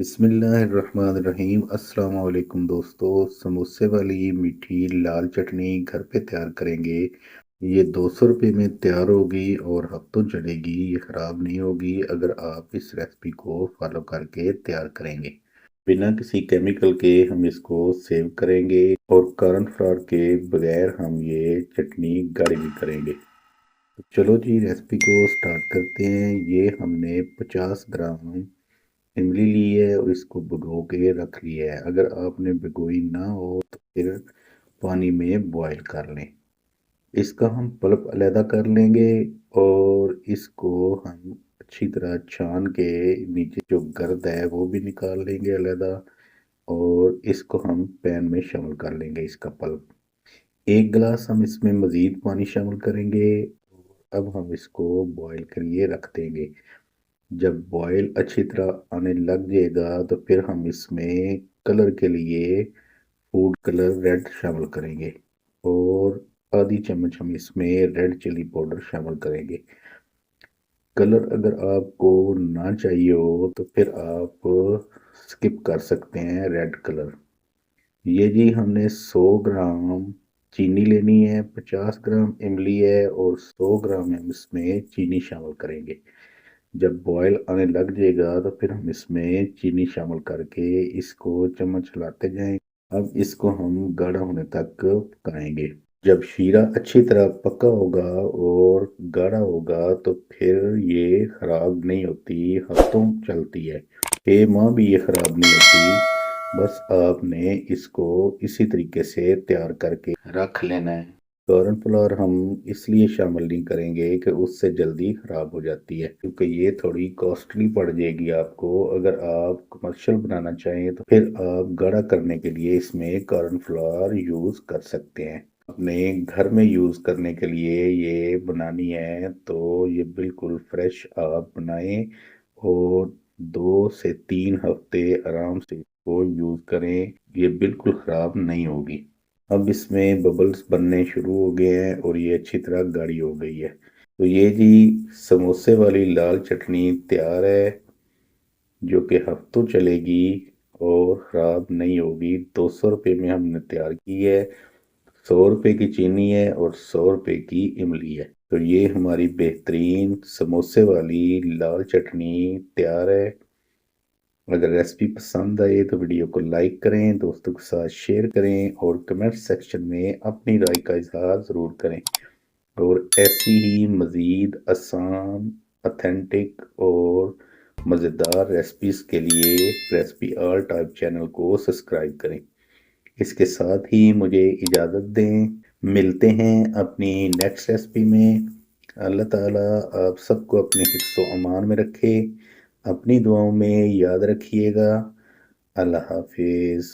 بسم اللہ الرحمن الرحیم۔ السلام علیکم دوستو، سموسے والی میٹھی لال چٹنی گھر پہ تیار کریں گے۔ یہ 200 روپے میں تیار ہوگی اور ہفتوں چلے گی، یہ خراب نہیں ہوگی اگر آپ اس ریسپی کو فالو کر کے تیار کریں گے۔ بنا کسی کیمیکل کے ہم اس کو سیو کریں گے اور کارن فلاور کے بغیر ہم یہ چٹنی گاڑی بھی کریں گے۔ تو چلو جی ریسپی کو سٹارٹ کرتے ہیں۔ یہ ہم نے 50 گرام املی لی ہے اور اس کو بھگو کے رکھ لیا ہے۔ اگر آپ نے بھگوئی نہ ہو تو پھر پانی میں بوائل کر لیں۔ اس کا ہم پلپ علیحدہ کر لیں گے اور اس کو ہم اچھی طرح چھان کے نیچے جو گرد ہے وہ بھی نکال لیں گے علیحدہ، اور اس کو ہم پین میں شامل کر لیں گے۔ اس کا پلپ 1 گلاس ہم اس میں مزید پانی شامل کریں گے۔ اب ہم اس کو بوائل کے لیے رکھ دیں گے۔ جب بوائل اچھی طرح آنے لگ جائے گا تو پھر ہم اس میں کلر کے لیے فوڈ کلر ریڈ شامل کریں گے، اور آدھی چمچ ہم اس میں ریڈ چلی پاؤڈر شامل کریں گے۔ کلر اگر آپ کو نہ چاہیے ہو تو پھر آپ سکپ کر سکتے ہیں ریڈ کلر۔ یہ جی ہم نے 100 گرام چینی لینی ہے، 50 گرام املی ہے اور 100 گرام ہم اس میں چینی شامل کریں گے۔ جب بوائل آنے لگ جائے گا تو پھر ہم اس میں چینی شامل کر کے اس کو چمچ ہلاتے جائیں۔ اب اس کو ہم گاڑھا ہونے تک پکائیں گے۔ جب شیرہ اچھی طرح پکا ہوگا اور گاڑھا ہوگا تو پھر یہ خراب نہیں ہوتی، ہفتوں چلتی ہے، 6 ماہ بھی یہ خراب نہیں ہوتی۔ بس آپ نے اس کو اسی طریقے سے تیار کر کے رکھ لینا ہے۔ کارن فلاور ہم اس لیے شامل نہیں کریں گے کہ اس سے جلدی خراب ہو جاتی ہے، کیونکہ یہ تھوڑی کاسٹلی پڑ جائے گی آپ کو۔ اگر آپ کمرشل بنانا چاہیں تو پھر آپ گاڑھا کرنے کے لیے اس میں کارن فلاور یوز کر سکتے ہیں۔ اپنے گھر میں یوز کرنے کے لیے یہ بنانی ہے تو یہ بالکل فریش آپ بنائیں اور 2 سے 3 ہفتے آرام سے اس کو یوز کریں، یہ بالکل خراب نہیں ہوگی۔ اب اس میں ببلز بننے شروع ہو گئے ہیں اور یہ اچھی طرح گاڑھی ہو گئی ہے۔ تو یہ جی سموسے والی لال چٹنی تیار ہے، جو کہ ہفتوں چلے گی اور خراب نہیں ہوگی۔ 200 روپے میں ہم نے تیار کی ہے، 100 روپے کی چینی ہے اور 100 روپے کی املی ہے۔ تو یہ ہماری بہترین سموسے والی لال چٹنی تیار ہے۔ اگر ریسپی پسند آئے تو ویڈیو کو لائک کریں، دوستوں کے ساتھ شیئر کریں اور کمنٹ سیکشن میں اپنی رائے کا اظہار ضرور کریں۔ اور ایسی ہی مزید آسان، اتھینٹک اور مزیدار ریسپیز کے لیے ریسپی آل ٹائپ چینل کو سبسکرائب کریں۔ اس کے ساتھ ہی مجھے اجازت دیں، ملتے ہیں اپنی نیکسٹ ریسپی میں۔ اللہ تعالیٰ آپ سب کو اپنے حفظ و امان میں رکھے، اپنی دعاؤں میں یاد رکھیے گا۔ اللہ حافظ۔